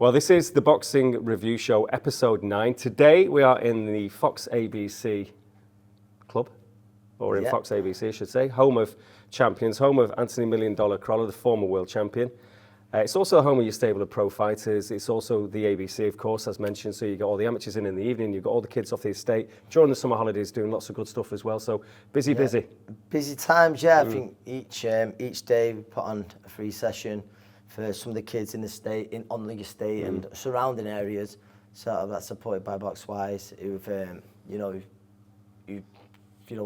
Well, this is the Boxing Review Show, episode 9. Today we are in the Fox ABC club, or in Fox ABC, I should say, home of champions, home of Anthony $1 Million Crolla, the former world champion. It's also home of your stable of pro fighters. It's also the ABC, of course, as mentioned. So you got all the amateurs in the evening. You've got all the kids off the estate during the summer holidays doing lots of good stuff as well. So busy. Busy times, I think each day we put on a free session for some of the kids in the state, on the estate and surrounding areas. So that's supported by Boxwise, who've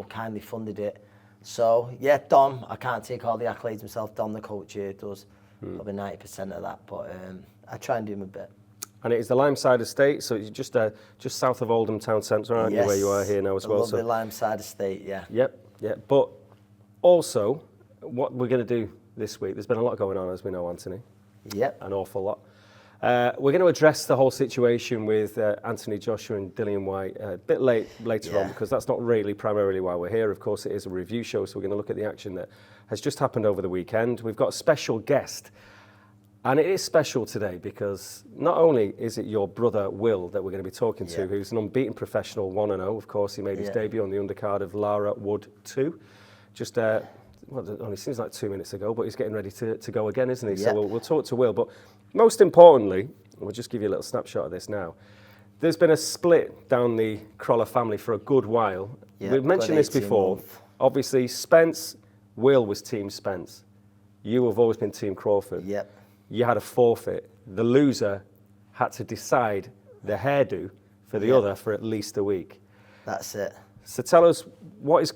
kindly funded it. So yeah, Dom, I can't take all the accolades myself. Dom, the coach here, does probably 90% of that, but I try and do my bit. And it is the Limeside Estate, so it's just south of Oldham Town Centre, aren't you, where you are here now as well? Lovely Limeside Estate, yeah. Yep. But also, what we're going to do this week, there's been a lot going on, as we know, Anthony. Yep. An awful lot. We're going to address the whole situation with Anthony Joshua and Dillian Whyte a bit later on, because that's not really primarily why we're here. Of course, it is a review show, so we're going to look at the action that has just happened over the weekend. We've got a special guest, and it is special today because not only is it your brother Will that we're going to be talking to, who's an unbeaten professional, 1-0. Of course, he made his debut on the undercard of Lara Wood 2. Just it only seems like 2 minutes ago, but he's getting ready to go again, isn't he? So we'll talk to Will. But most importantly, we'll just give you a little snapshot of this now. There's been a split down the Crolla family for a good while. We've mentioned this before. Obviously, Will was Team Spence. You have always been Team Crawford. Yep. You had a forfeit. The loser had to decide the hairdo for the other for at least a week. That's it. So tell us, what is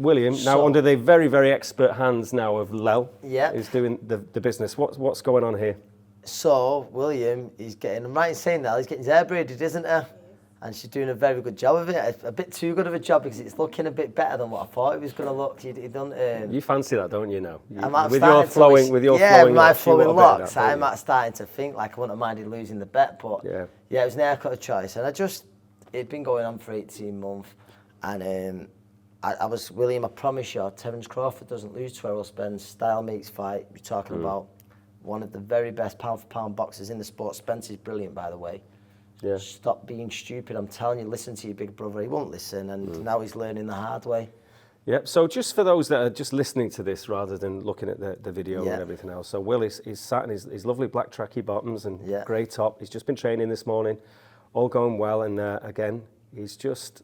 William, now under the very, very expert hands now of Lel, who's doing the business. What's going on here? So, William, I'm right in saying that, he's getting his hair braided, isn't he? And she's doing a very good job of it. A bit too good of a job because it's looking a bit better than what I thought it was going to look. You fancy that, don't you now? With your flowing locks, I'm starting to think like I wouldn't have minded losing the bet, but it was an haircut of choice. And it'd been going on for 18 months. And I was, William, I promise you, Terence Crawford doesn't lose to Errol Spence. Style makes fight. We're talking about one of the very best pound-for-pound boxers in the sport. Spence is brilliant, by the way. Yeah. Stop being stupid. I'm telling you, listen to your big brother. He won't listen, and now he's learning the hard way. Yep. So just for those that are just listening to this rather than looking at the video and everything else. So Will is sat in his lovely black tracky bottoms and grey top. He's just been training this morning. All going well. And again, he's just...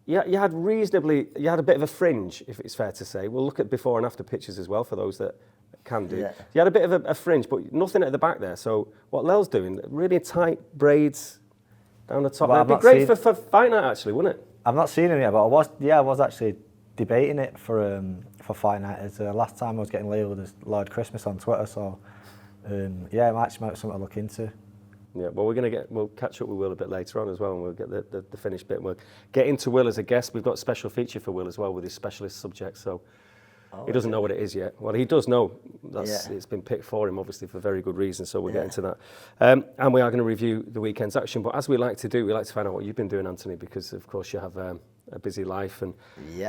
Yeah, you had a bit of a fringe, if it's fair to say. We'll look at before and after pictures as well for those that can do. Yeah. You had a bit of a fringe, but nothing at the back there. So what Lel's doing, really tight braids down the top. Well, that'd be great for fight night, actually, wouldn't it? I've not seen him yet, but I was actually debating it for fight night. It's last time I was getting labelled as Lord Christmas on Twitter, so it might be something to look into. Yeah, well, we'll catch up with Will a bit later on as well, and we'll get the finished bit. We'll get into Will as a guest. We've got a special feature for Will as well with his specialist subject, so he doesn't know what it is yet. Well, he does know. It's been picked for him, obviously, for very good reason, so we'll get into that. And we are going to review the weekend's action, but as we like to do, we like to find out what you've been doing, Anthony, because, of course, you have a busy life. And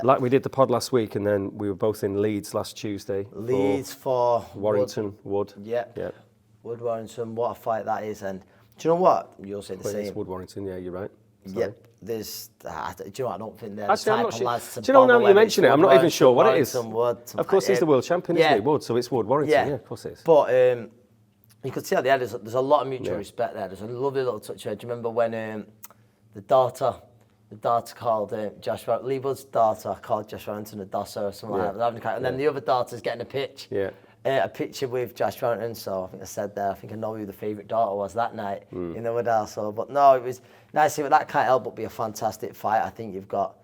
like we did the pod last week, and then we were both in Leeds last Tuesday. Leeds for Warrington Wood. Yep. Wood Warrington, what a fight that is. And do you know what? You'll say the same. It's Wood Warrington, yeah, you're right. Sorry. Yep. Do you know what? I don't think they're the type of lads to... Do you know, now you mention it, I'm not even sure what it is. Wood, of course, he's the world champion, isn't he? Wood, so it's Wood Warrington, yeah, of course it is. But you could see at the end, there's a lot of mutual respect there. There's a lovely little touch there. Do you remember when the daughter called Lee Wood's daughter called Josh Warrington a dosser or something like that, and then the other daughter's getting a pitch. Yeah. A picture with Josh Warrington, so I think I said there, I think I know who the favourite daughter was that night in the Wood House. So, but no, it was nice to see, but that can't help but be a fantastic fight. I think you've got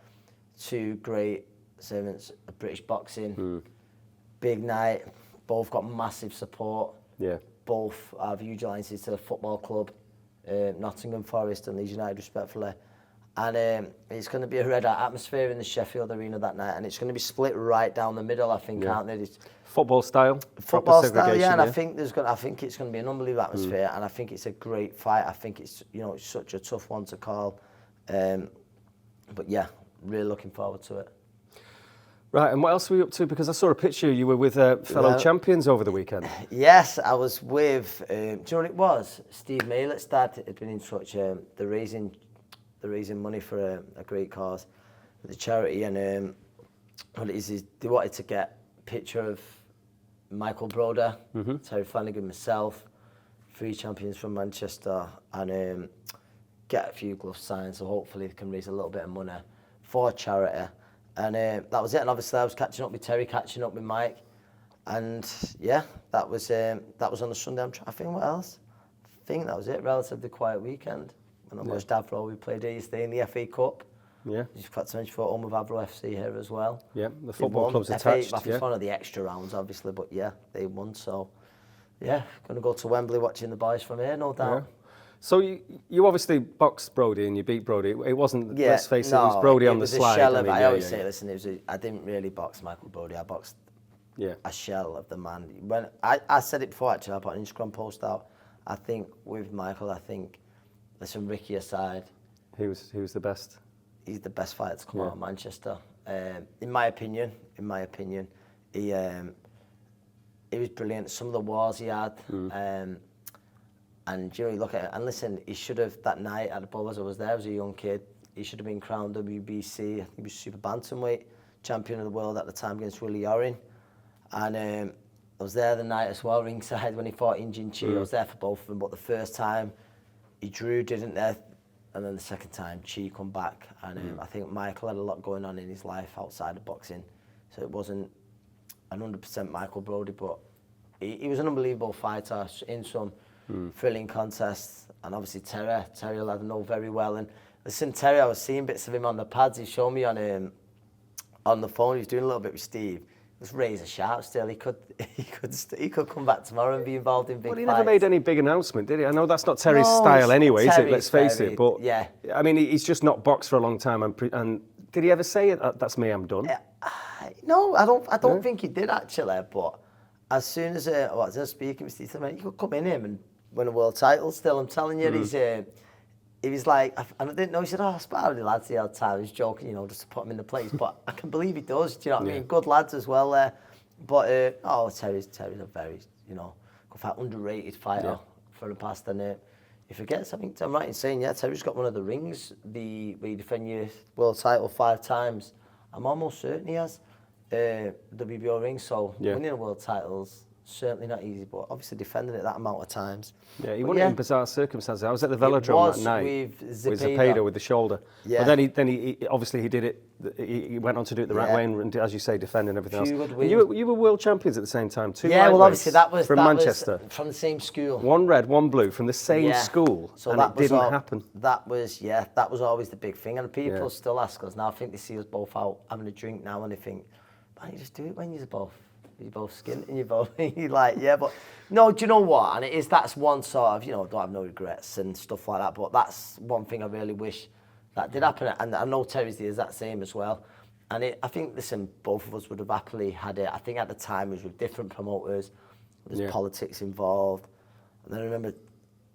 two great servants of British boxing. Big night, both got massive support. Yeah. Both have huge alliances to the football club, Nottingham Forest and Leeds United, respectfully. And it's going to be a red hot atmosphere in the Sheffield Arena that night, and it's going to be split right down the middle, I think, aren't they? Football style, and I think it's going to be an unbelievable atmosphere, and I think it's a great fight. I think it's it's such a tough one to call, but yeah, really looking forward to it. Right, and what else were you up to? Because I saw a picture, you were with fellow champions over the weekend. Yes, I was with, do you know what it was? Steve Maylett's dad had been in touch, they're raising money for a great cause, for the charity, and what it is they wanted to get a picture of Michael Broder, Terry Flanagan, myself, 3 champions from Manchester, and get a few gloves signed, so hopefully they can raise a little bit of money for charity. And that was it. And obviously I was catching up with Terry, catching up with Mike, and yeah, that was on the Sunday. I'm trying to think what else. I think that was it. Relatively quiet weekend. And I watched Avro. We played yesterday in the FA Cup. Yeah. You've got to mention for home with Avro FC here as well. Yeah, the football club's attached. It's one of the extra rounds, obviously, but yeah, they won. So yeah, going to go to Wembley watching the boys from here, no doubt. Yeah. So you obviously boxed Brody and you beat Brody. It wasn't, let's face it, it was Brody on the slide. I always say, listen, I didn't really box Michael Brody. I boxed a shell of the man. When I said it before, actually, I put an Instagram post out. I think with Michael, listen, Ricky aside, he was the best. He's the best fighter to come out of Manchester. In my opinion, he was brilliant. Some of the wars he had. And you look at it, and listen, he should have, that night at the Bullers, I was there as a young kid, he should have been crowned WBC, I think he was super bantamweight champion of the world at the time against Willie Orin. And I was there the night as well, ringside, when he fought Injin Chi. I was there for both of them, but the first time he drew, didn't there? And then the second time, Chi come back. And I think Michael had a lot going on in his life outside of boxing. So it wasn't 100% Michael Brody, but he was an unbelievable fighter in some thrilling contests. And obviously Terry will have know very well. And listen, Terry, I was seeing bits of him on the pads. He showed me on the phone. He was doing a little bit with Steve. It was razor sharp still. He could come back tomorrow and be involved in big fights. But he never made any big announcement, did he? I know that's not Terry's style anyway, is it? Let's face it. But yeah, I mean, he's just not boxed for a long time. And did he ever say, "That's me, I'm done"? No, I don't think he did actually. But as soon as I was speaking with Steve, he could come in him and win a world title. Still, I'm telling you, he was like, and I didn't know. He said, "I spar with the lads the other time." He was joking, just to put him in the place. But I can believe he does. Do you know what I mean? Good lads as well there. But Terry's a very underrated fighter for the past. And he forgets. I think I'm right in saying, Terry's got one of the rings. Where you defend your world title 5 times. I'm almost certain he has WBO ring. So winning a world title's certainly not easy, but obviously defending it that amount of times. Yeah, he won it in bizarre circumstances. I was at the Velodrome that night with Zepeda with the shoulder. Yeah. But then he obviously he did it. He went on to do it the right way, and as you say, defending everything else. You were world champions at the same time too. Yeah, well, obviously that was from Manchester, from the same school. One red, one blue, from the same school, so and it didn't happen. That was always the big thing, and people still ask us now. I think they see us both out having a drink now, and they think, "Why don't you just do it when you're both skint and you're like, but no, do you know what? And that's one sort of, don't have no regrets and stuff like that, but that's one thing I really wish that did happen. And I know Terry's the exact same as well. And I think, listen, both of us would have happily had it. I think at the time it was with different promoters, there's politics involved. And then I remember,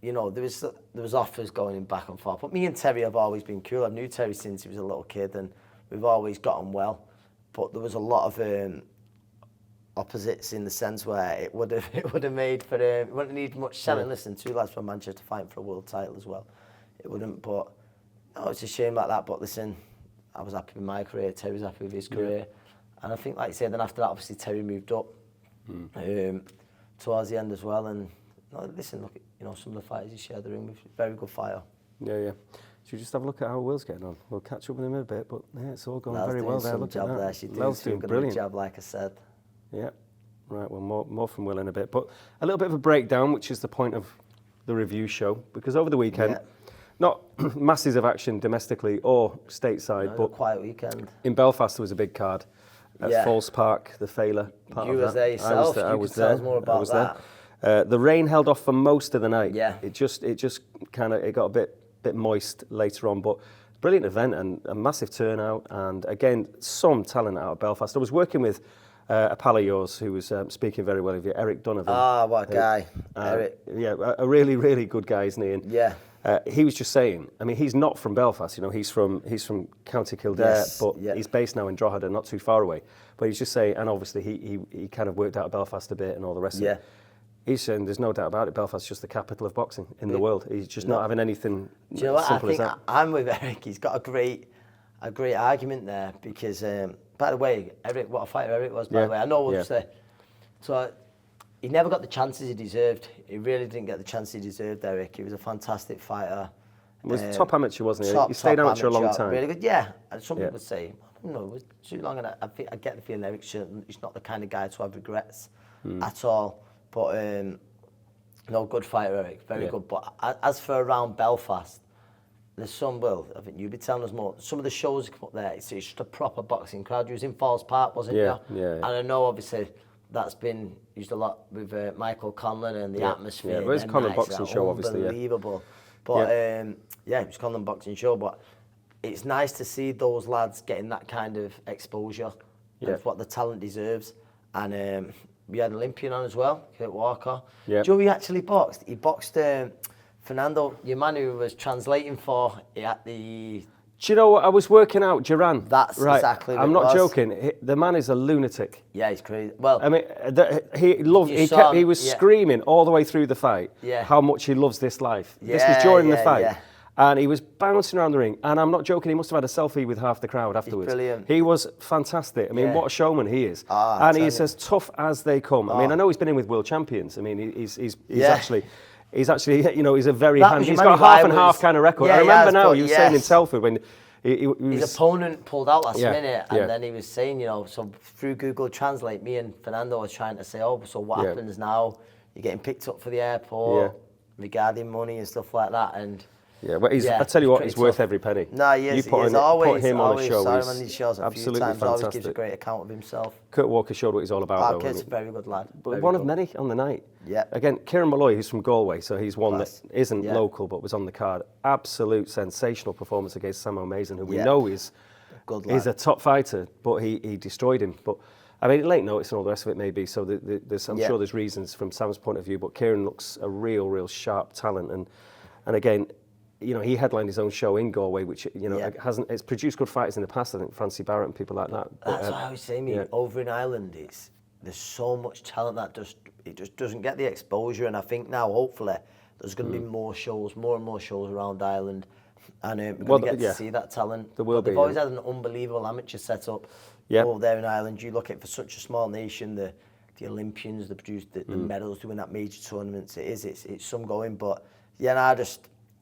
there was offers going in back and forth. But me and Terry have always been cool. I've knew Terry since he was a little kid, and we've always got on well. But there was a lot of opposites in the sense where it would have made for it wouldn't need much selling. Listen, 2 lads from Manchester fighting for a world title as well. It wouldn't, but no, it's a shame like that. But listen, I was happy with my career. Terry was happy with his career, and I think, like you said, then after that, obviously Terry moved up towards the end as well. And listen, look, some of the fighters he shared the ring with, very good fighter. Yeah. Should we just have a look at how Will's getting on? We'll catch up with him in a bit, but it's all going very well there. Look at that. She's doing a brilliant job, like I said. Yeah, right, well, more from Will in a bit. But a little bit of a breakdown, which is the point of the review show, because over the weekend, not masses of action domestically or stateside, but a quiet weekend. In Belfast, there was a big card at Falls Park, the Failer part of that. You was there yourself, I was there. Tell us more about that. The rain held off for most of the night. Yeah. It just kind of, it got a bit moist later on, but brilliant event and a massive turnout, and again, some talent out of Belfast. I was working with a pal of yours who was speaking very well of you, Eric Donovan. Ah, what a guy, Eric. Yeah, a really, really good guy, isn't he? And He was just saying, I mean, he's not from Belfast, you know, he's from County Kildare, but he's based now in Drogheda, not too far away. But he's just saying, and obviously he kind of worked out of Belfast a bit and all the rest of it. He's saying there's no doubt about it, Belfast is just the capital of boxing in the world. He's just not having anything simple as that. I think I'm with Eric. He's got a great argument there because, by the way, Eric, what a fighter Eric was, by the way. I know obviously. So he never got the chances he deserved. He really didn't get the chances he deserved, Eric. He was a fantastic fighter. He was top amateur, wasn't he? He stayed amateur a long time. Really good, And some people would say, it was too long. And I get the feeling Eric he's not the kind of guy to have regrets at all. But no, good fighter, Eric. Very good. But as for around Belfast, there's some, Will, I think you'd be telling us more. Some of the shows come up there, it's just a proper boxing crowd. You was in Falls Park, wasn't you? Yeah. And I know, obviously, that's been used a lot with Michael Conlon and the atmosphere. Yeah, it was Conlon boxing show, obviously. Unbelievable. But it was Conlon boxing show. But it's nice to see those lads getting that kind of exposure. That's what the talent deserves. And we had an Olympian on as well, Kurt Walker. Yeah. Joe, he actually boxed. He boxed Fernando, your man who was translating for at the... Do you know what? I was working out Duran. That's exactly what I'm it not was. joking. The man is a lunatic. Yeah, he's crazy. Well, I mean, he was screaming all the way through the fight how much he loves this life. This was during the fight. Yeah. And he was bouncing around the ring. And I'm not joking, he must have had a selfie with half the crowd afterwards. He's brilliant. He was fantastic. I mean, what a showman he is. And he's as tough as they come. I mean, I know he's been in with world champions. I mean, he's actually, you know, he's a very he's got a half and half kind of record. I remember now, you were saying in Telford when his opponent pulled out last minute, and then he was saying, you know, so through Google Translate, me and Fernando were trying to say, so what happens now? You're getting picked up for the airport regarding money and stuff like that, and I tell you what, he's worth every penny. No, he is. Put him on a show. On these shows a few times. Fantastic. Always gives a great account of himself. Kurt Walker showed what he's all about. Kurt's a very good lad. But one of many on the night. Yeah. Again, Kieran Malloy, who's from Galway, so he's one that isn't local but was on the card. Absolute sensational performance against Samo Mason, who we know is a top fighter, but he destroyed him. But I mean, late notice and all the rest of it maybe. So I'm sure there's reasons from Sam's point of view, but Kieran looks a real sharp talent, and again, you know, he headlined his own show in Galway, which, you know, it's produced good fighters in the past. I think Francie Barrett and people like that. That's what I was saying. Over in Ireland, there's so much talent that it just doesn't get the exposure. And I think now, hopefully, there's going to be more and more shows around Ireland, and we're going to get to see that talent. There will be. They've always had an unbelievable amateur setup over there in Ireland. You look at it, for such a small nation, the Olympians, they produce the medals, doing that major tournaments. It's some going, but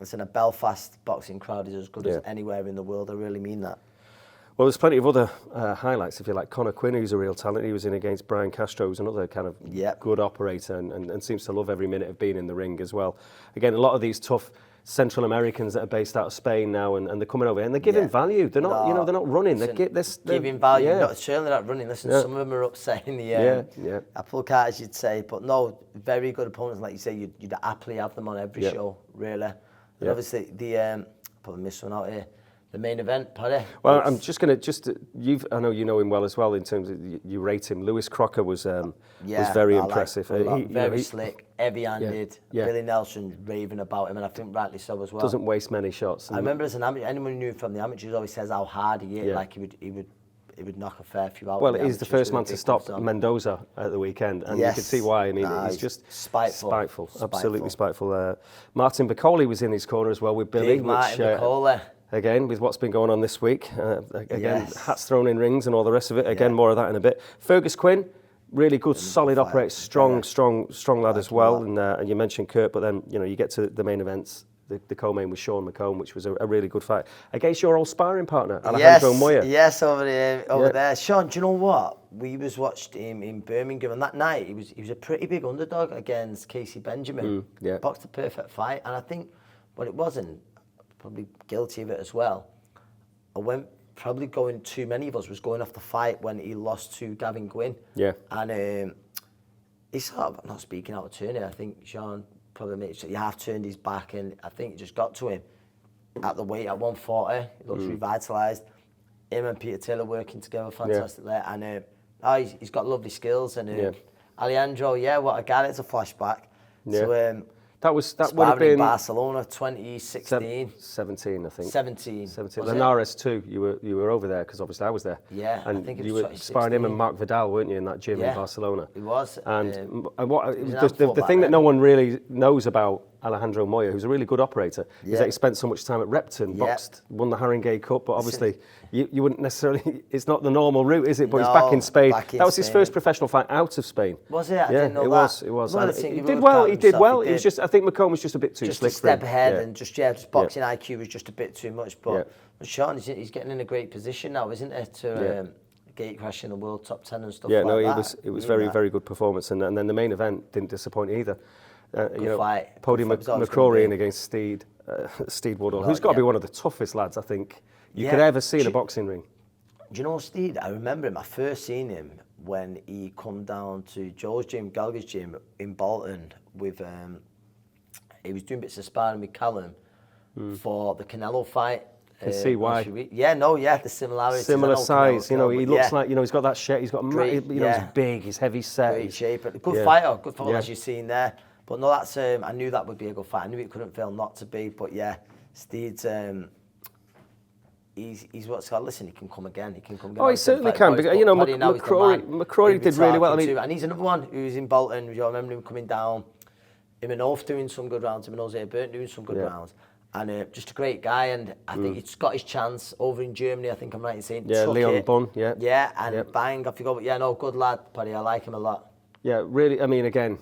listen, a Belfast boxing crowd is as good as anywhere in the world. I really mean that. Well, there's plenty of other highlights, if you like. Conor Quinn, who's a real talent. He was in against Brian Castro, who's another kind of good operator and seems to love every minute of being in the ring as well. Again, a lot of these tough Central Americans that are based out of Spain now, and they're coming over here and they're giving value. They're not, they're not running. They're giving value. Not certainly not running. Listen, some of them are upsetting the apple cart, as you'd say, but no, very good opponents. Like you say, you'd happily have them on every show, really. And obviously, probably missed one out here. The main event, Paddy. Well, I'm just going to I know you know him well as well in terms of you rate him. Lewis Crocker was very impressive. Very slick, heavy-handed. Billy Nelson raving about him, and I think rightly so as well. Doesn't waste many shots. I remember as an amateur, anyone who knew from the amateurs always says how hard he is. Like he would knock a fair few out. Well, he's the first man to stop Mendoza at the weekend, and you can see why. I mean, he's just spiteful. Absolutely spiteful. Martin Bacoli was in his corner as well with Billy. Big Martin Bacoli. Again, with what's been going on this week, hats thrown in rings and all the rest of it. Again, more of that in a bit. Fergus Quinn, really good, solid operator, strong lad as well. And you mentioned Kurt, but then you get to the main events. The co-main with Sean McComb, which was a really good fight against your old sparring partner, Alejandro Moya. Yes, over there. Sean, do you know what? We watched him in Birmingham, and that night he was a pretty big underdog against Casey Benjamin. Boxed a perfect fight, and I think what it wasn't. Probably guilty of it as well. Too many of us was going off the fight when he lost to Gavin Gwynn. Yeah. And he sort of, not speaking out of turn here, I think Sean probably made sure he half turned his back, and I think it just got to him at the weight at 140. He looks revitalised. Him and Peter Taylor working together fantastically, and he's got lovely skills. And Alejandro, what a guy! It's a flashback. So That would have Sparring in been Barcelona, 2016. 17, I think. 17. 17. Was it? Linares too. You were over there because obviously I was there. Yeah, I and think it you was were sparring him and 2016. Mark Vidal, weren't you, in that gym in Yeah. Barcelona? It was. And what was an the handful thing back that then. no one really knows about Alejandro Moya, who's a really good operator, is Yeah. that he spent so much time at Repton, Yeah. boxed, won the Haringey Cup, but obviously you wouldn't necessarily. It's not the normal route, is it? But he's back in No, Spain. back in That was his Spain. first professional fight out of Spain. Was it? I Yeah, didn't know it that. was. Well, I And think he would did have well. counted He did himself, well. he It was did. just. I think McComb was just a bit too Just slick a for him. step ahead Yeah. and just boxing IQ was just a bit too much. But Sean, he's getting in a great position now, isn't he? To gate crash in the world top 10 and stuff Yeah, like no, that. it was very, very good performance, and then the main event didn't disappoint either. Good fight. Podium Good fight. It was always McCrory gonna in be. against Steed Woodall, who's got to be one of the toughest lads I think you Yeah. could ever see in a boxing ring. Do you know Steed? I remember him. I first seen him when he come down to Joe's gym, Gallagher's gym in Bolton with. He was doing bits of sparring with Callum for the Canelo fight. Can see why. The similarities. Similar I know size, Canelo's you know. good, He but looks like, he's got that shape. He's got, Great, he's big. He's heavy set. great he's, shape. Good yeah. fighter, good fighter Yeah. as you've seen there. But no, that's I knew that would be a good fight. I knew it couldn't fail not to be. But yeah, Steed's he's what's called. Listen, he can come again. He can come again. Oh, he certainly can. Because, you know, McCrory did really well. I mean, and he's another one who's in Bolton. You remember him coming down. Him and Oath doing some good rounds. Him and Jose Burnt doing some good rounds. And just a great guy. And I think he's got his chance over in Germany. I think I'm right in saying. Yeah, Leon Bunn. Yeah. Yeah, and bang, off you go. But yeah, no, good lad, Paddy. I like him a lot. Yeah, really. I mean, again,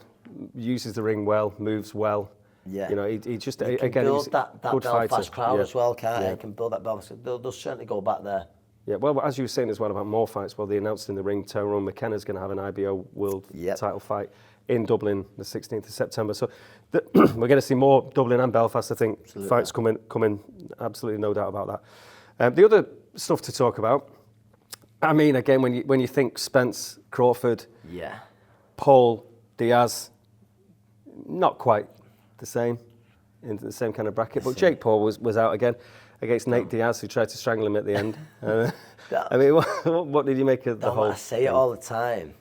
uses the ring well, moves well. Yeah. You know, he just He can again build he's that good Belfast fighter. crowd as well, can't Yeah. he? He can build that Belfast. They'll certainly go back there. Yeah, well, as you were saying as well about more fights, well, they announced in the ring Tyrone McKenna's going to have an IBO World title fight in Dublin the 16th of September. So we're going to see more Dublin and Belfast, I think, fights coming, absolutely no doubt about that. The other stuff to talk about, I mean, again, when you think Spence, Crawford, Paul, Diaz, not quite the same, in the same kind of bracket, but Jake Paul was out again against Nate Diaz, who tried to strangle him at the end. I mean, what did you make of the whole? I say it all the time.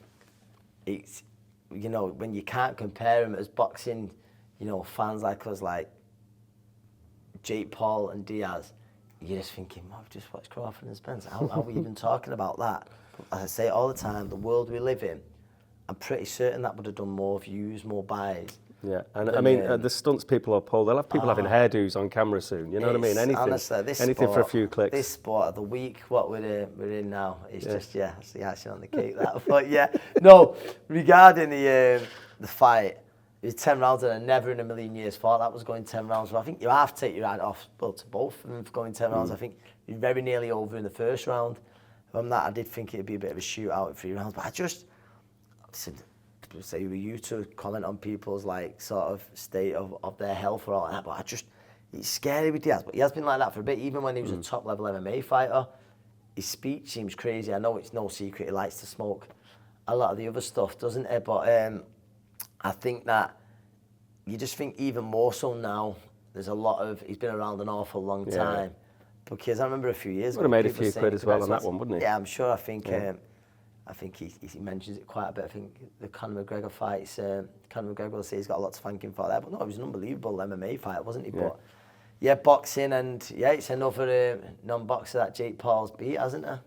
It's, you know, when you can't compare him as boxing, you know, fans like us, like Jake Paul and Diaz, you're just thinking, well, I've just watched Crawford and Spence. How are we even talking about that? As I say it all the time, the world we live in, I'm pretty certain that would have done more views, more buys. Yeah, and I mean, the stunts people are Paul, they'll have people having hairdos on camera soon, you know what I mean? Anything, honestly, anything sport, for a few clicks. This sport of the week, what we're in now, it's just, it's the icing on the cake, that. But yeah, no, regarding the fight, it was 10 rounds and I never in a million years thought that was going 10 rounds. But I think you have to take your hand off, well, to both of them for going 10 rounds. I think you're very nearly over in the first round. From that, I did think it'd be a bit of a shootout in 3 rounds, but I said, say, were you to comment on people's like sort of state of their health or all that, but it's scary with Diaz, but he has been like that for a bit, even when he was a top level MMA fighter. His speech seems crazy. I know it's no secret he likes to smoke a lot of the other stuff, doesn't he? But I think that you just think even more so now, there's a lot of, he's been around an awful long time. Because I remember a few years ago, would have made a few quid as well on that one, wouldn't he? Yeah, I'm sure. I think he mentions it quite a bit. I think the Conor McGregor fights, Conor McGregor will say he's got a lot to thank him for there. But no, it was an unbelievable MMA fight, wasn't he? Yeah. But boxing, and it's another non-boxer that Jake Paul's beat, hasn't it?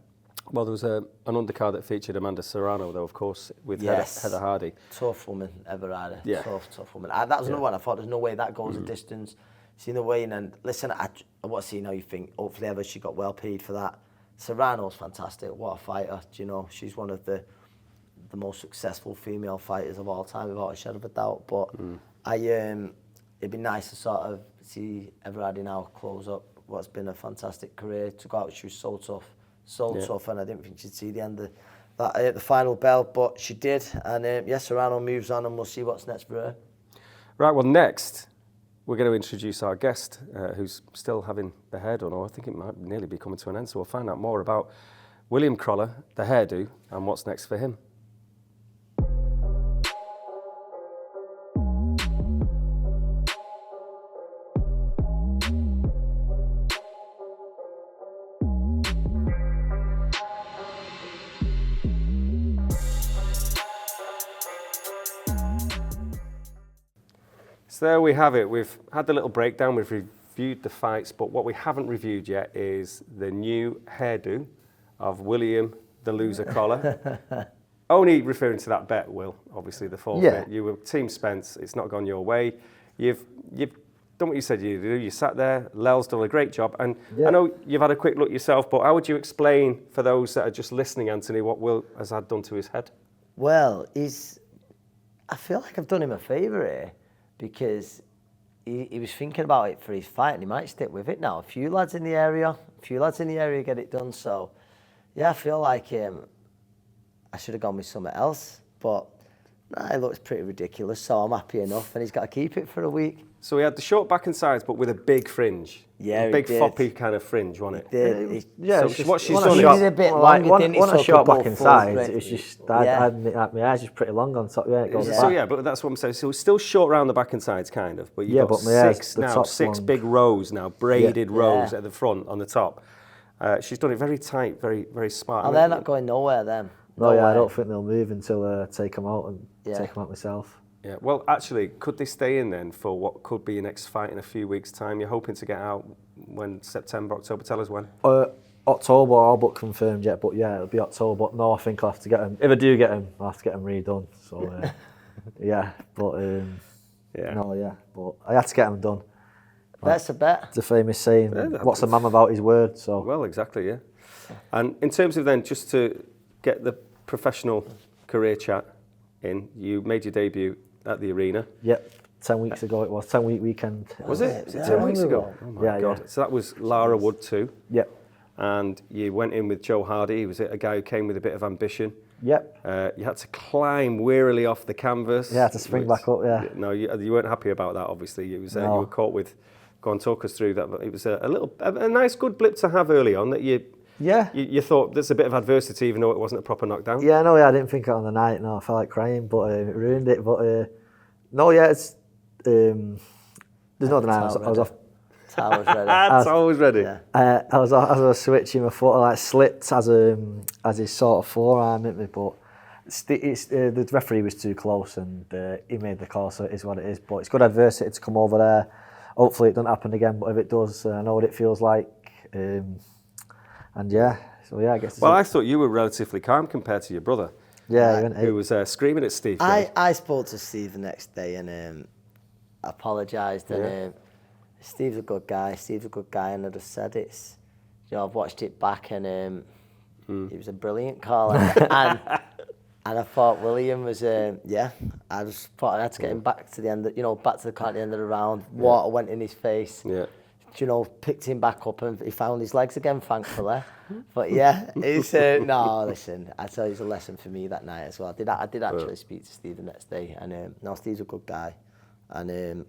Well, there was an undercard that featured Amanda Serrano, though, of course, with Heather Hardy. Tough woman, ever had a tough woman. That was another one I thought, there's no way that goes a distance. Seen the way, and listen, I want to see how you think. Hopefully ever she got well paid for that. Serrano's fantastic. What a fighter. Do you know, she's one of the most successful female fighters of all time, without a shadow of a doubt. But it'd be nice to sort of see Everardy now close up what's been a fantastic career. Took out, she was so tough, and I didn't think she'd see the end of that the final bell, but she did. And Serrano moves on, and we'll see what's next for her. Right. Well, next we're going to introduce our guest, who's still having the hair done, or I think it might nearly be coming to an end, so we'll find out more about William Crolla, the hairdo, and what's next for him. So there we have it. We've had the little breakdown, we've reviewed the fights, but what we haven't reviewed yet is the new hairdo of William the Loser Crolla. Only referring to that bet, Will, obviously the forfeit. Yeah. You were Team Spence, it's not gone your way. You've done what you said you'd do. You sat there, Lel's done a great job, and I know you've had a quick look yourself, but how would you explain for those that are just listening, Anthony, what Will has had done to his head? Well, I feel like I've done him a favour here, because he was thinking about it for his fight, and he might stick with it now. A few lads in the area get it done. So, yeah, I feel like I should have gone with something else, but it looks pretty ridiculous. So I'm happy enough, and he's got to keep it for a week. So he had the short back and sides, but with a big fringe. Yeah, a big he did. floppy kind of fringe, wasn't it? Did. Yeah, So what she's He done needed is a bit longer, didn't he? One So a short could go back and full sides. strength. It was just, Yeah. my eyes just pretty long on top. Yeah, it goes So back. yeah, but that's what I'm saying. So it's still short round the back and sides, kind of. But you've Yeah, got but my hair's- six the now, top's six long. big rows now, braided rows Yeah. at the front on the top. She's done it very tight, very very smart. And they're not going nowhere then. No, yeah, I Nowhere. don't think they'll move until I take them out and Yeah. take them out myself. Yeah. Well, actually, could they stay in then for what could be your next fight in a few weeks' time? You're hoping to get out when September, October? Tell us when. October, all but confirmed yet, but yeah, it'll be October. But no, I think I'll have to get them. If I do get them, I'll have to get them redone. So yeah, but Yeah. no, yeah, but I had to get them done. That's a bet. It's a famous saying, Yeah, what's a man about his word? So Well, exactly, yeah. And in terms of then, just to get the professional career chat in, you made your debut at the arena. yep, 10 weeks ago it was, 10-week weekend. Was it? Was it Yeah. 10 weeks ago? Oh my Yeah, God. yeah. So that was Lara Wood too. Yep, And you went in with Joe Hardy. He was a guy who came with a bit of ambition. yep. You had to climb wearily off the canvas. Yeah, to spring back up, yeah. No, you weren't happy about that, obviously. It was, No. you were caught with... Go and talk us through that. But it was a nice, good blip to have early on that you thought there's a bit of adversity, even though it wasn't a proper knockdown. Yeah, no, yeah, I didn't think it on the night. No, I felt like crying, but it ruined it. But no, yeah, it's there's no denying. I was off. Towers ready. That's always ready. Yeah. I was switching, my foot like slipped as his sort of forearm hit me, but the referee was too close and he made the call, so it is what it is. But it's good adversity to come over there. Hopefully it doesn't happen again, but if it does, I know what it feels like. And yeah, so yeah, I guess. Well, I thought you were relatively calm compared to your brother. Yeah, who was screaming at Steve. I spoke to Steve the next day and apologised. And Steve's a good guy. And I just said I've watched it back and he was a brilliant caller. and I thought William was, I just thought I had to get him back to the end, back to the car at the end of the round. Water went in his face. Yeah. Picked him back up and he found his legs again, thankfully. But yeah, it's no. Listen, I tell you, it's a lesson for me that night as well. I did actually speak to Steve the next day, and no, Steve's a good guy, and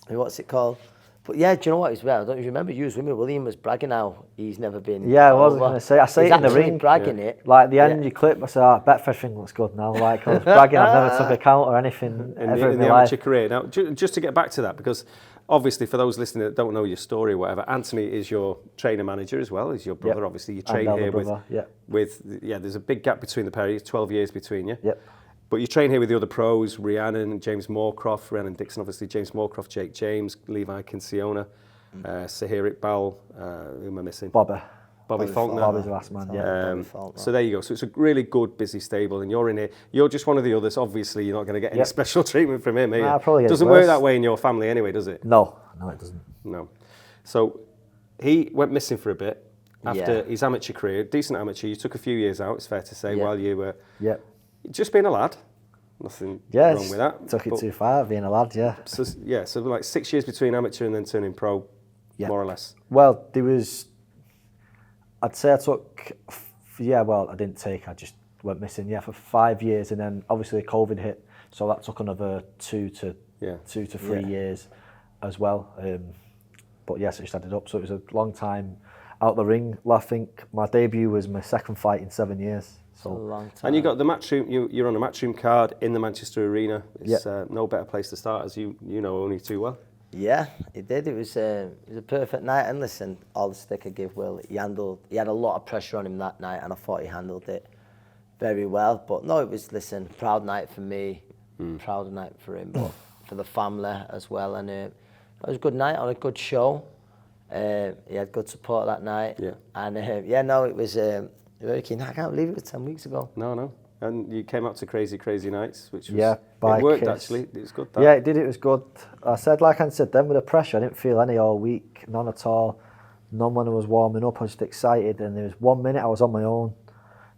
what's it called? But yeah, do you know what as well? I don't know if you remember, you was with me. William was bragging how he's never been. Yeah, I was over. going to say. I say He's it in the actually ring. bragging it. Like at the end, you clip. I said, Betfair thing looks good now. Like I was bragging, I've never took a count or anything ever in the my life. amateur career. Now, just to get back to that, because obviously for those listening that don't know your story or whatever, Anthony is your trainer manager as well. He's your brother, obviously. You train And here brother, with there's a big gap between the pair of you, 12 years between you. Yep. But you train here with the other pros, Rhiannon, James Moorcroft, Rhiannon Dixon, obviously, James Moorcroft, Jake James, Levi Kinciona, Sahir Iqbal, who am I missing? Bobby Faulkner. Bobby's the last man, yeah. So there you go. So it's a really good, busy stable, and you're in here. You're just one of the others. Obviously, you're not going to get any special treatment from him, are you? Nah, probably gets doesn't worse. work that way in your family anyway, does it? No, it doesn't. No. So he went missing for a bit after Yeah. his amateur career, decent amateur. You took a few years out, it's fair to say, while you were just being a lad. Nothing wrong with that. Took it too far, being a lad, yeah. So like 6 years between amateur and then turning pro, more or less. Well, I'd say I took, I didn't take, I just went missing, for 5 years, and then obviously COVID hit, so that took another 2 to 3 years as well. But yes, it just added up, so it was a long time out the ring. I think my debut was my second fight in 7 years. So, a long time. And you got the Matchroom. You're on a Matchroom card in the Manchester Arena. It's no better place to start, as you know only too well. Yeah, it did. It was a perfect night. And listen, all the stick I give Will, he had a lot of pressure on him that night, and I thought he handled it very well. But no, it was, proud night for me, proud night for him. But for the family as well, and it was a good night on a good show. He had good support that night. Yeah. And it was very keen. I can't believe it was 10 weeks ago. No. And you came out to Crazy Nights, which was, it it worked Kiss. actually. It was good. That. Yeah, it did. It was good. Like I said, then with the pressure, I didn't feel any all week, none at all. None when I was warming up. I was just excited, and there was 1 minute I was on my own,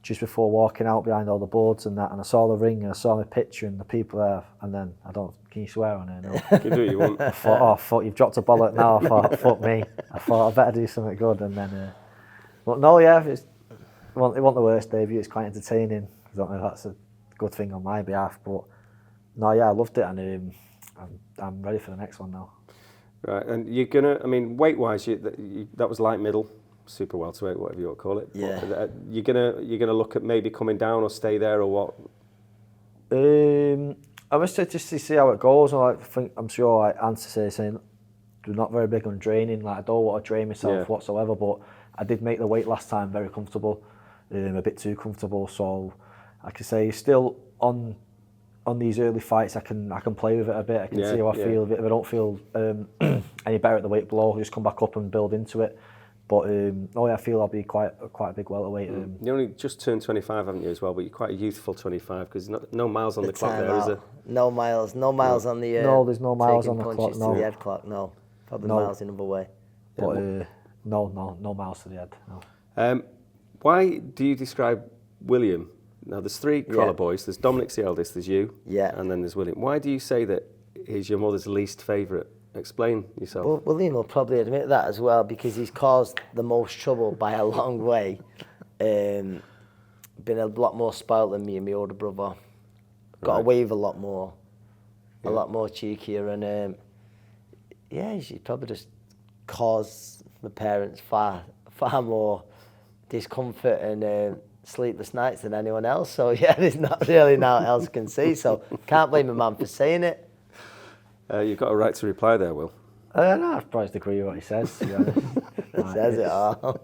just before walking out behind all the boards and that, and I saw the ring and I saw my picture and the people there, and then can you swear on it? No. You can do what you want. I thought, fuck, you've dropped a bollock now. I thought, fuck me. I thought I better do something good, and then, but no, yeah, it wasn't the worst debut. It's quite entertaining. I don't know if that's a good thing on my behalf, but no, yeah, I loved it, and I'm ready for the next one now. Right, and you're gonna, I mean, weight-wise, that was light middle, super welterweight, whatever you want to call it. Yeah. But, you're gonna look at maybe coming down or stay there, or what? I was just to see how it goes. I'm sure Anthony saying we're not very big on draining. Like, I don't want to drain myself whatsoever, but I did make the weight last time very comfortable, a bit too comfortable. So I can say still on these early fights, I can play with it a bit. I can see how I feel. If I don't feel any better at the weight below, I'll just come back up and build into it. But I feel I'll be quite a big welterweight. You only just turned 25, haven't you, as well? But you're quite a youthful 25, because no miles on the clock there, is there? No miles on the. No, there's no miles on the clock. No, the head clock. No, probably miles another way. But no miles to the head. No. Why do you describe William? Now, there's three Crolla boys. There's Dominic's the eldest. There's you. Yeah. And then there's William. Why do you say that he's your mother's least favourite? Explain yourself. Well, William will probably admit that as well, because he's caused the most trouble by a long way. Been a lot more spoiled than me and my older brother. Got away with a lot more cheekier, and he's probably just caused my parents far more discomfort and sleepless nights than anyone else. So there's not really nothing else I can say. So can't blame my mum for saying it. You've got a right to reply there, Will. No, I probably agree with what he says, to be honest. Says it all.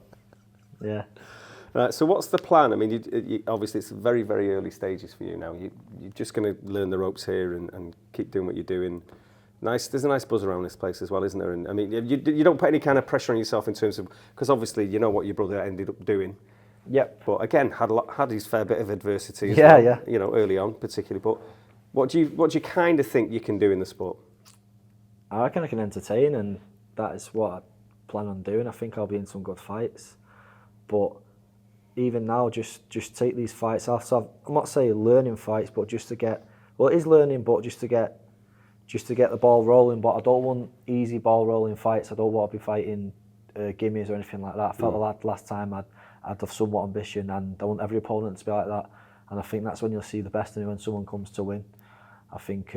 Yeah. Right, so what's the plan? I mean, you, obviously it's very, very early stages for you now. You're just going to learn the ropes here and keep doing what you're doing. There's a nice buzz around this place as well, isn't there? And I mean, you don't put any kind of pressure on yourself in terms of, because obviously you know what your brother ended up doing. Yep. But again, had his fair bit of adversity as well, early on particularly. But what do you kind of think you can do in the sport? I reckon I can entertain, and that is what I plan on doing. I think I'll be in some good fights, but even now, just take these fights off. So I'm not saying learning fights, but just to get, well, it is learning, but just to get the ball rolling. But I don't want easy ball rolling fights. I don't want to be fighting gimmies or anything like that. I felt like last time I'd have somewhat ambition, and I want every opponent to be like that. And I think that's when you'll see the best in me, when someone comes to win. I think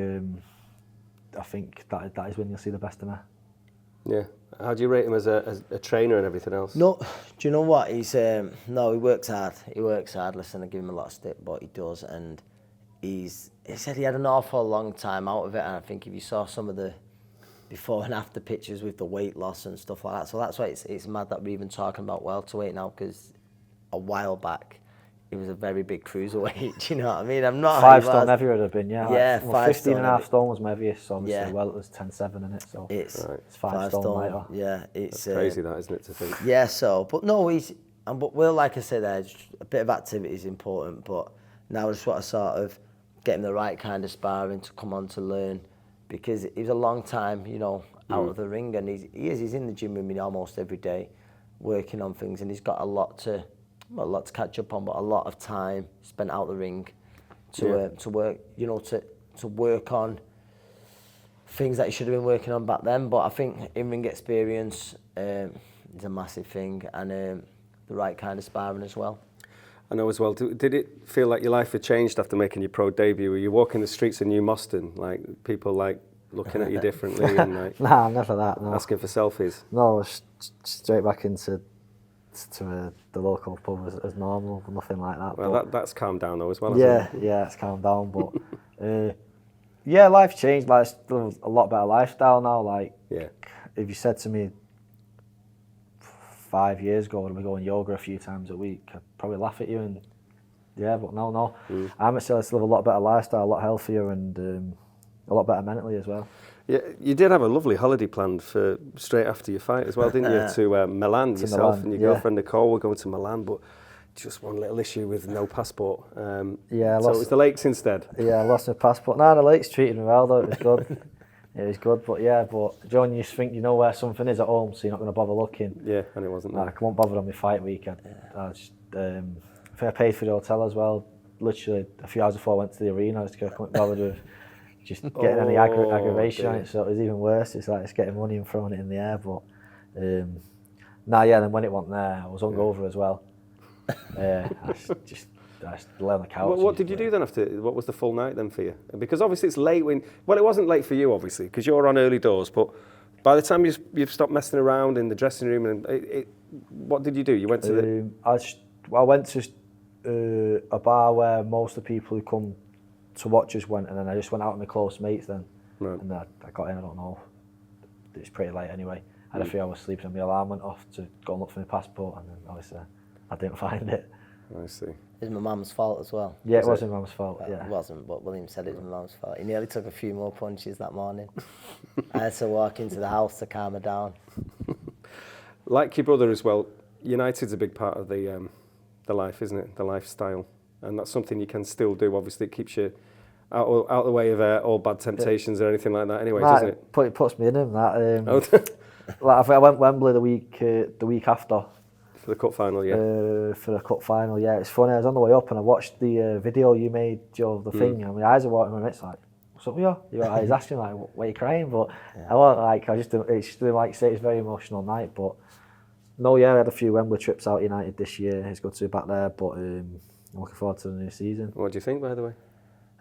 that is when you'll see the best of me. Yeah. How do you rate him as a trainer and everything else? No, do you know what? He works hard. He works hard. Listen, I give him a lot of stick, but he does. And he said he had an awful long time out of it. And I think if you saw some of the before and after pictures with the weight loss and stuff like that, so that's why it's mad that we're even talking about welterweight now, because a while back, he was a very big cruiserweight. Do you know what I mean? I'm not 5 stone heavier would have been, yeah. Yeah, like, 15 and a half stone was my heaviest, so obviously, well, it was 10.7 in it, so it's 5 stone lighter. Yeah, it's crazy, that, isn't it, to think? Yeah, so, but no, but Will, like I said, there, a bit of activity is important, but now I just want to sort of get him the right kind of sparring to come on to learn, because he was a long time, out of the ring, and he's in the gym with me almost every day, working on things, and he's got a lot to catch up on, but a lot of time spent out the ring to work, to work on things that he should have been working on back then. But I think in-ring experience is a massive thing, and the right kind of sparring as well. I know as well. Did it feel like your life had changed after making your pro debut? Were you walking the streets of New Moston, like people like looking at you differently and like nah, never that. No. Asking for selfies? No, straight back into the local pub as normal, nothing like that. Well, that's calmed down though as well. Yeah, it's calmed down, but life's changed. Like, still a lot better lifestyle now. Like, if you said to me 5 years ago, would we going yoga a few times a week, I'd probably laugh at you. And but no. I'm still live a lot better lifestyle, a lot healthier, and a lot better mentally as well. Yeah, you did have a lovely holiday planned for straight after your fight as well, didn't you? To Milan yourself Milan, and your girlfriend Nicole were going to Milan, but just one little issue with no passport. So it was the lakes instead. Yeah, I lost my passport. No, the lakes treated me well though. It was good. It was good, but John, you think you know where something is at home, so you're not going to bother looking. Yeah, and it wasn't. I won't bother on my fight weekend. I just, I think I paid for the hotel as well. Literally a few hours before I went to the arena, I just couldn't bother with just getting any aggravation on it, so it was even worse. It's like it's getting money and throwing it in the air. But then when it went there, I was hungover as well. I just lay on the couch. What did you do then after? What was the full night then for you? Because obviously it's late when. Well, it wasn't late for you obviously because you're on early doors. But by the time you've stopped messing around in the dressing room, and what did you do? You went to the. I went to a bar where most of the people who come to watch us went, and then I just went out with my close mates then. Right. And I got in. I don't know. It's pretty late anyway. I had a few hours sleep and my alarm went off to go and look for my passport, and then obviously I didn't find it. I see. It was my mum's fault as well. Yeah, it was my mum's fault. Well, yeah. It wasn't, but William said it was my mum's fault. He nearly took a few more punches that morning. I had to walk into the house to calm her down. Like your brother as well, United's a big part of the life, isn't it? The lifestyle, and that's something you can still do. Obviously, it keeps you out of the way of all bad temptations or anything like that. Anyway, doesn't it? It puts me in him. Like I went Wembley the week after. For the cup final, yeah. For the cup final, yeah. It's funny. I was on the way up and I watched the video you made, Joe, of the thing, and my eyes are watering. My mate's like, "What's up with you?" I was asking like, "Why are you crying?" But I wasn't like. It's just like say it's a very emotional night. But no, I had a few Wembley trips out United this year. It's good to be back there. But I'm looking forward to the new season. What do you think, by the way?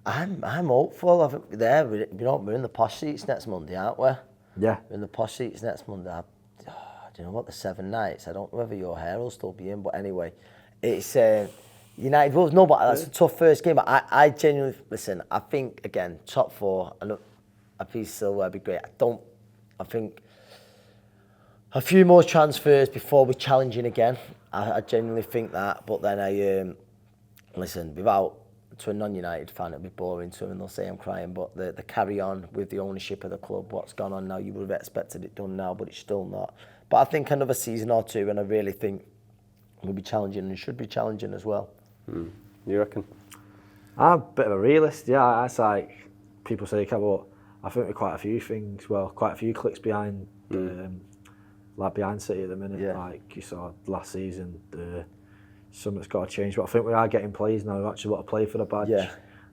I'm hopeful. I think we're in the posh seats next Monday, aren't we? Yeah. We're in the posh seats next Monday. Do you know what, the 7 nights? I don't know whether your hair will still be in, but anyway, it's United Wolves. No, but that's a tough first game. But I genuinely listen. I think again, top 4. I know a piece of silverware would be great. I think a few more transfers before we're challenging again. I genuinely think that. But then listen, to a non-United fan, it'll be boring to them and they'll say I'm crying, but the carry on with the ownership of the club, what's gone on now, you would have expected it done now, but it's still not. But I think another season or two, and I really think we'll be challenging and should be challenging as well. You reckon? I'm a bit of a realist, yeah. It's like people say, but I think there are quite a few things, quite a few clicks behind behind City at the minute. Yeah. Like you saw last season, something's got to change. But I think we are getting players now who actually want to play for the badge. Yeah.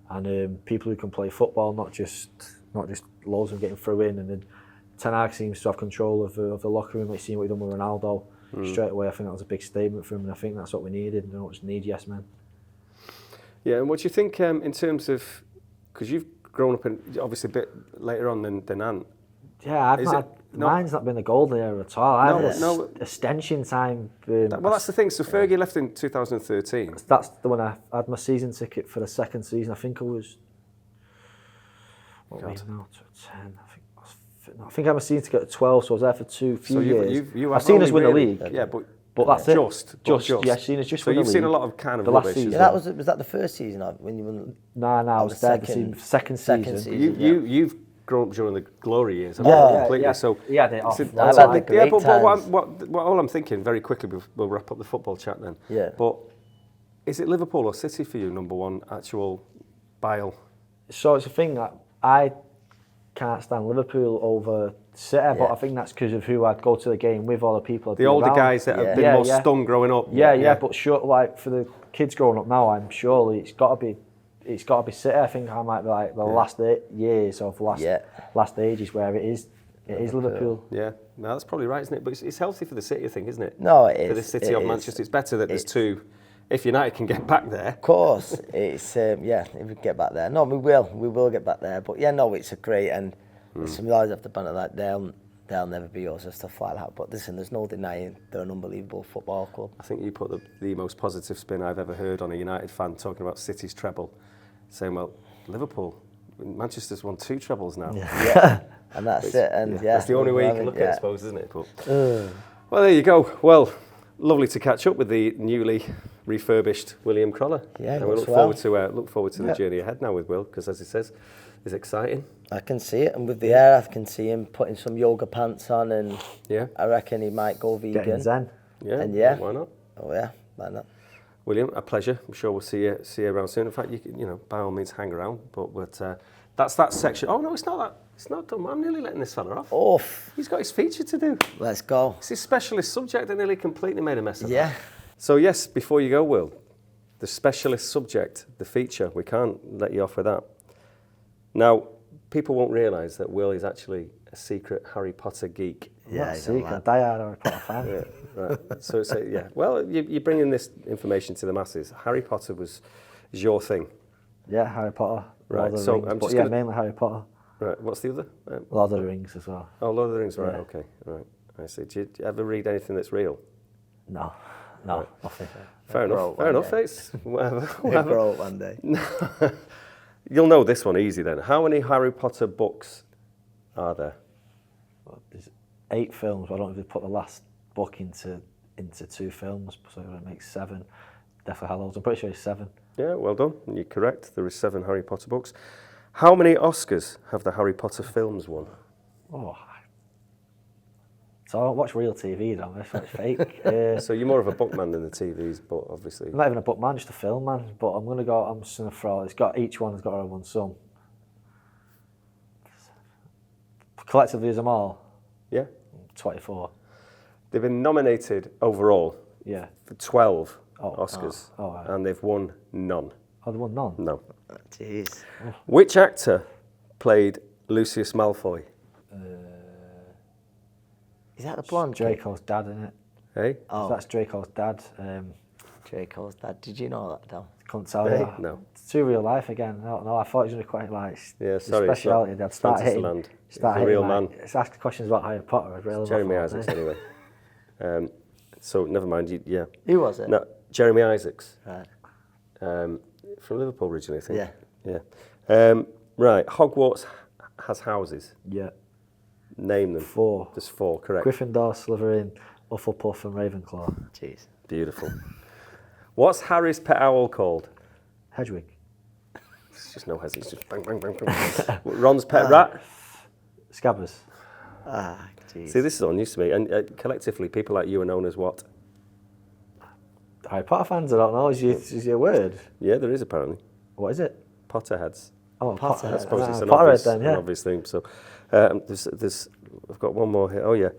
And people who can play football, not just loads of them getting through in. And then Ten Hag seems to have control of the locker room. Like seeing what he done with Ronaldo straight away. I think that was a big statement for him, and I think that's what we needed. We don't just need yes men. Yeah, and what do you think in terms of, because you've grown up in obviously a bit later on than Ant. Yeah, mine's not been a golden era at all. I had extension time. Well, that's the thing. So Fergie left in 2013. That's the one I had my season ticket for the second season. I think it was. What were we now? 10. I think I had my season ticket at 12, so I was there for few years. I've seen us win the league. Yeah, but that's it. Just. Yeah, seen us just so win the league. So you've seen a lot of kind of rubbish. Yeah, was that the first season when you won? No, I was there the second season. You've grown up during the glory years. Completely. Yeah. So yeah, they off. But all I'm thinking very quickly, we'll wrap up the football chat then. Yeah. But is it Liverpool or City for you, number one actual bile? So it's a thing that I can't stand Liverpool over City, but I think that's because of who I'd go to the game with, all the people. The older guys that have been more stung growing up. Yeah. But sure, like for the kids growing up now, I'm surely it's got to be City. I think I might be like the last 8 years of last ages where it is Liverpool. Yeah, no, that's probably right, isn't it? But it's healthy for the City, I think, isn't it? No, it is. For the City of Manchester, it's better that there's two. If United can get back there, of course, it's if we get back there. No, we will get back there. But yeah, no, it's a great and some guys have to banter that they'll never be us and stuff like that. But listen, there's no denying they're an unbelievable football club. I think you put the most positive spin I've ever heard on a United fan talking about City's treble, saying, well, Liverpool, Manchester's won 2 trebles now. Yeah, and that's it. And that's the only way you can look at it, I suppose, isn't it? But well, there you go. Well, lovely to catch up with the newly refurbished William Crolla. Yeah, and we look forward to the journey ahead now with Will, because as he says, is exciting. I can see it, and with the hair, I can see him putting some yoga pants on, and Yeah. I reckon he might go vegan. Getting zen. Yeah. And yeah. Why not? Oh yeah, why not? William, a pleasure. I'm sure we'll see you around soon. In fact, you know, by all means, hang around. But that's that section. Oh no, it's not that. It's not done. I'm nearly letting this fella off. Off. He's got his feature to do. Let's go. It's his specialist subject. I nearly completely made a mess of Yeah. that. So yes, before you go, Will, the specialist subject, the feature. We can't let you off with that. Now, people won't realise that Will is actually a secret Harry Potter geek. Yeah, Not he's secret, a lad. diehard Harry Potter fan. Yeah, right. So yeah. Well, you're bringing this information to the masses. Harry Potter is your thing. Yeah, Harry Potter. Right, Lord of the so Rings, I'm but just yeah, gonna- mainly Harry Potter. Right. What's the other? Lord of the Rings as well. Oh, Lord of the Rings. Right. Yeah. Okay. Right. I see. Do you ever read anything that's real? No, Right. nothing. Fair grow enough. up Fair one enough. day. It's whatever. He'll whatever. grow up one day. You'll know this one easy then. How many Harry Potter books are there? Well, there's 8 films, but I don't know if they put the last book into 2 films, so it makes 7. Definitely have loads. I'm pretty sure it's 7. Yeah. Well done. You're correct. There is 7 Harry Potter books. How many Oscars have the Harry Potter films won? Oh. So I don't watch real TV, don't I? It's fake. So you're more of a bookman than the TVs, but obviously. I'm not even a book man, just a film man. But I'm just gonna throw. Each one has got a one sum. Collectively, as them all, Yeah. 24. They've been nominated overall Yeah. for 12 Oh. Oscars, Oh, right. and they've won none. Oh, the one none. No. Jeez. Which actor played Lucius Malfoy? Is that the blonde? kid? Draco's dad, isn't it? Hey? Oh, That's Draco's dad. Draco's dad. Did you know that, Dom? Couldn't tell Hey? you. No. It's too real life again. I don't know. I thought it was going to be quite like Yeah, the sorry. it's speciality. not They'd start hitting. Fantasyland. Start He's a hitting real like, man. it's asking questions about Harry Potter. I'd really Jeremy love that. Isaacs, anyway. So never mind. Yeah. Who was it? No, Jeremy Isaacs. Right. From Liverpool originally, I think. Yeah. Yeah. Right. Hogwarts has houses. Yeah. Name them. 4. There's 4, correct. Gryffindor, Slytherin, Hufflepuff, and Ravenclaw. Jeez. Beautiful. What's Harry's pet owl called? Hedwig. It's just no hesitation. Just bang, bang, bang, bang. Ron's pet rat? Scabbers. Ah, jeez. See, this is all news to me. And collectively, people like you are known as what? Harry Potter fans, I don't know. Is your word? Yeah, there is apparently. What is it? Potterheads. Oh, Potterhead. I suppose it's an Potterhead obvious, then, yeah. an obvious thing. So there's, I've got one more here. Oh, yeah.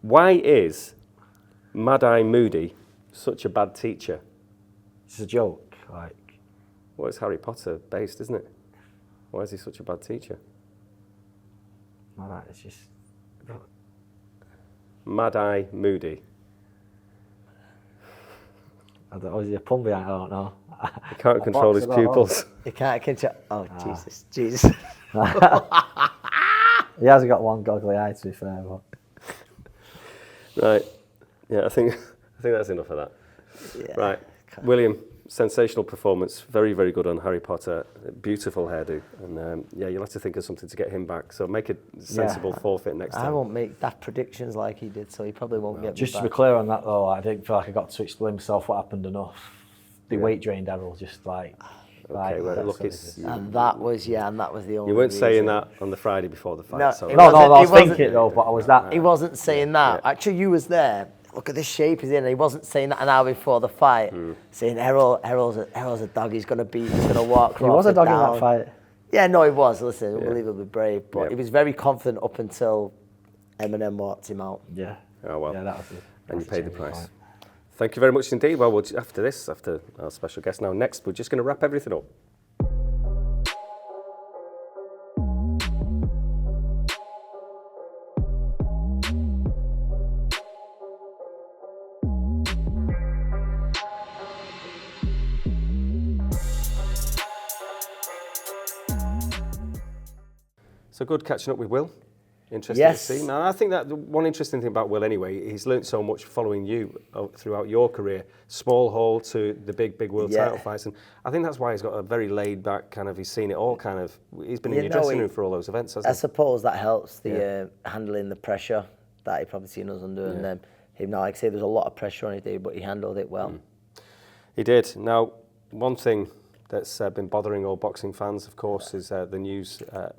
Why is Mad-Eye Moody such a bad teacher? It's a joke. Like, Well, it's Harry Potter based, isn't it? Why is he such a bad teacher? man, it's just. Mad-Eye Moody. I don't know. Is he a pun behind? I don't know. He can't control his pupils. You can't control. Oh, Jesus. He hasn't got one goggly eye, to be fair. But Right. Yeah, I think that's enough of that. Yeah. Right. William, sensational performance. Very, very good on Harry Potter. Beautiful hairdo. And yeah, you'll have to think of something to get him back. So make a sensible forfeit next time. I won't make daft predictions like he did, so he probably won't get me just to back. be clear on that, though, I didn't feel like I got to explain myself what happened enough. The weight drained Errol, just like. Okay, well, that's look, what it's, it is. And that was the only you weren't saying reason. that on the Friday before the fight. No, so it No, wasn't- I was he wasn't- thinking it though, but I was that. He wasn't saying that. Yeah. Actually, you was there. Look at this shape he's in. He wasn't saying that an hour before the fight. Saying Errol's a dog. He's gonna walk. He was a Crawford dog in down. that fight. Yeah, no, he was. Listen, unbelievably brave. But he was very confident up until Eminem walked him out. Yeah. Oh, well. Yeah, that was it. And you paid the price. Thank you very much indeed. Well, after our special guest now, next, we're just going to wrap everything up. So good catching up with Will. Interesting Yes. to see. Now, I think that the one interesting thing about Will anyway, he's learnt so much following you throughout your career, small hall to the big world title fights, and I think that's why he's got a very laid back kind of. He's seen it all kind of. He's been in your dressing room for all those events, I hasn't he? suppose that helps the handling the pressure that he probably seen us under, and then him. Now, like I say, there's a lot of pressure on his day, but he handled it well. He did. Now, one thing that's been bothering all boxing fans, of course, is the news a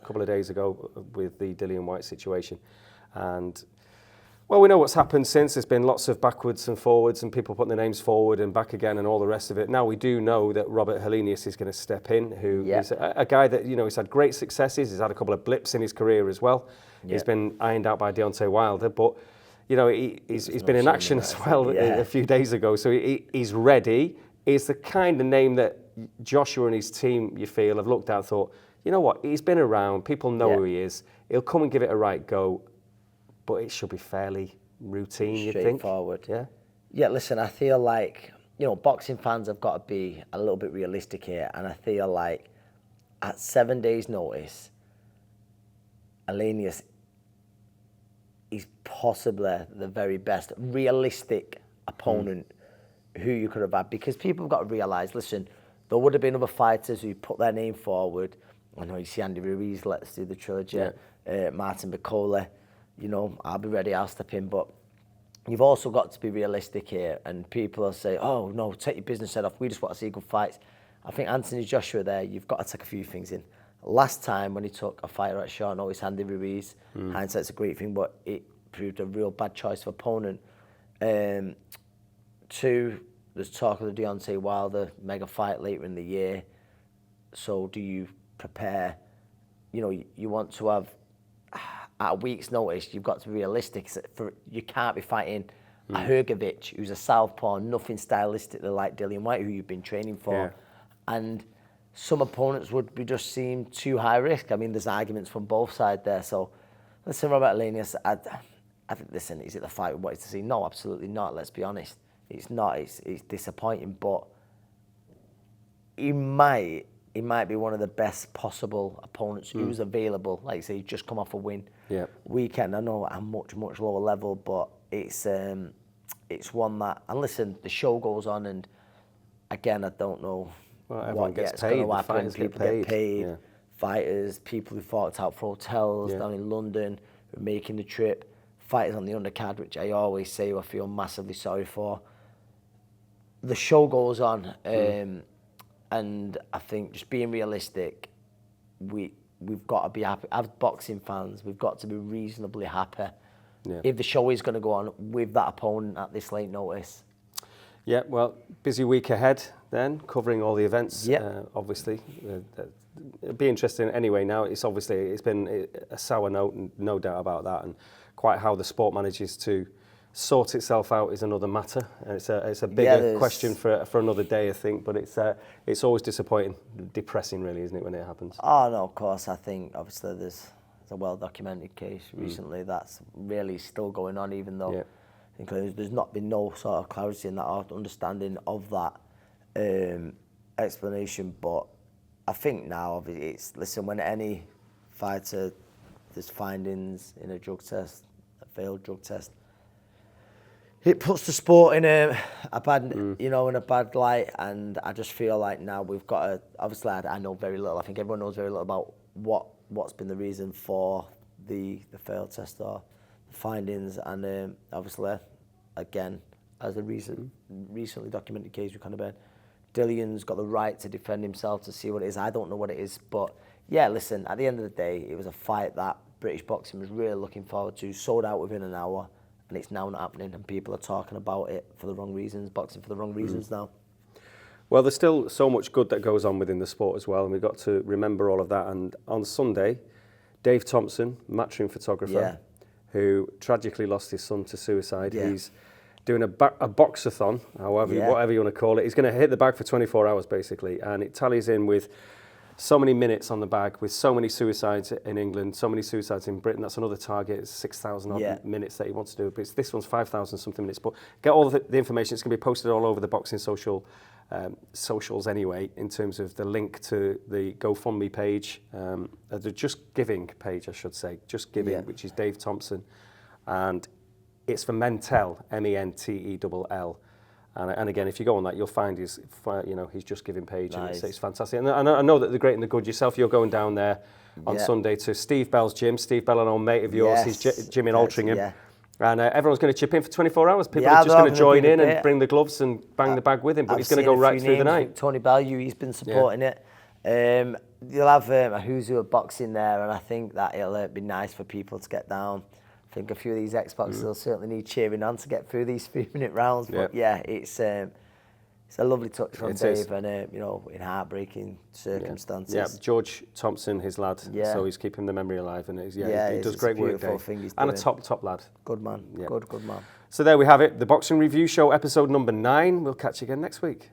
couple of days ago with the Dillian Whyte situation. And, well, we know what's happened since. There's been lots of backwards and forwards and people putting their names forward and back again and all the rest of it. Now we do know that Robert Helenius is going to step in, who is a guy that, you know, he's had great successes. He's had a couple of blips in his career as well. He's been ironed out by Deontay Wilder, but, you know, he's been in action as well a few days ago. So he's ready. He's the kind of name that Joshua and his team, you feel, have looked at and thought, you know what, he's been around, people know who he is, he'll come and give it a right go, but it should be fairly routine, you think? Straightforward. Yeah, listen, I feel like, you know, boxing fans have got to be a little bit realistic here, and I feel like at 7 days' notice, Helenius is possibly the very best realistic opponent who you could have had, because people have got to realise, listen, there would have been other fighters who put their name forward. I know you see Andy Ruiz, let's do the trilogy, Martin Bakole, you know, I'll be ready, I'll step in, but you've also got to be realistic here, and people will say, oh no, take your business head off, we just want to see good fights. I think Anthony Joshua there, you've got to take a few things in. Last time when he took a fighter at short notice, Andy Ruiz, hindsight's a great thing, but it proved a real bad choice of opponent. 2, there's talk of the Deontay Wilder mega fight later in the year. So do you prepare, you know, you want to have, at a week's notice, you've got to be realistic. You can't be fighting a Hrgovic, who's a southpaw, nothing stylistically like Dillian Whyte, who you've been training for. And some opponents would be just seem too high risk. I mean, there's arguments from both sides there. So, listen, Robert Helenius, I think, listen, is it the fight we wanted to see? No, absolutely not, let's be honest. It's not, it's disappointing, but he might be one of the best possible opponents who's available. Like I say, he's just come off a win weekend. I know at a much lower level, but it's one that, and listen, the show goes on, and again, I don't know what gets paid. People get paid. Fighters, people who fought out for hotels down in London, who are making the trip. Fighters on the undercard, which I always say I feel massively sorry for. The show goes on, and I think just being realistic, we've got to be happy. As boxing fans, we've got to be reasonably happy if the show is going to go on with that opponent at this late notice. Yeah, well, busy week ahead then, covering all the events, obviously. It'll be interesting anyway now. It's been a sour note, no doubt about that, and quite how the sport manages to sort itself out is another matter. It's a bigger question for another day, I think, but it's always disappointing, depressing really, isn't it, when it happens? Oh no, of course. I think obviously there's a well-documented case recently that's really still going on, even though there's not been no sort of clarity in that or understanding of that explanation. But I think now it's, listen, when any fighter, there's findings in a drug test, a failed drug test, it puts the sport in a bad, in a bad light. And I just feel like now we've got to, obviously I know very little. I think everyone knows very little about what's been the reason for the failed test or the findings. And obviously, again, as a recently documented case with Conor Benn, Dillian's got the right to defend himself, to see what it is. I don't know what it is, but yeah, listen, at the end of the day, it was a fight that British boxing was really looking forward to, sold out within an hour, and it's now not happening, and people are talking about it for the wrong reasons, boxing for the wrong reasons now. Well, there's still so much good that goes on within the sport as well, and we've got to remember all of that. And on Sunday, Dave Thompson, matchroom photographer, who tragically lost his son to suicide, he's doing a boxathon, whatever you want to call it. He's going to hit the bag for 24 hours, basically, and it tallies in with so many minutes on the bag, with so many suicides in England, so many suicides in Britain. That's another target. It's 6,000 odd minutes that he wants to do. But this one's 5,000 something minutes. But get all the information. It's going to be posted all over the boxing socials anyway, in terms of the link to the GoFundMe page, the Just Giving page, I should say, Just Giving, which is Dave Thompson, and it's for Mentel, Mentell. And again, if you go on that, you'll find his Just Giving page, and it's fantastic. And I know that the great and the good. Yourself, you're going down there on Sunday to Steve Bell's gym. Steve Bell, an old mate of yours, he's gym in Altrincham. And everyone's going to chip in for 24 hours. People Yeah, are just going to join in and bit. bring the gloves and bang the bag with him. But I've he's going to seen go a right few through the names, night. Tony Bellew, he's been supporting it. You'll have a who's who of boxing there, and I think that it'll be nice for people to get down. I think a few of these Xboxers will certainly need cheering on to get through these 3-minute rounds. But yeah, it's a lovely touch from Dave, and in heartbreaking circumstances. Yeah, George Thompson, his lad. Yeah. So he's keeping the memory alive, and he does it's great a work, beautiful Dave. thing he's And a doing. top lad. Good man. Yeah. Good man. So there we have it. The Boxing Review Show, episode number 9. We'll catch you again next week.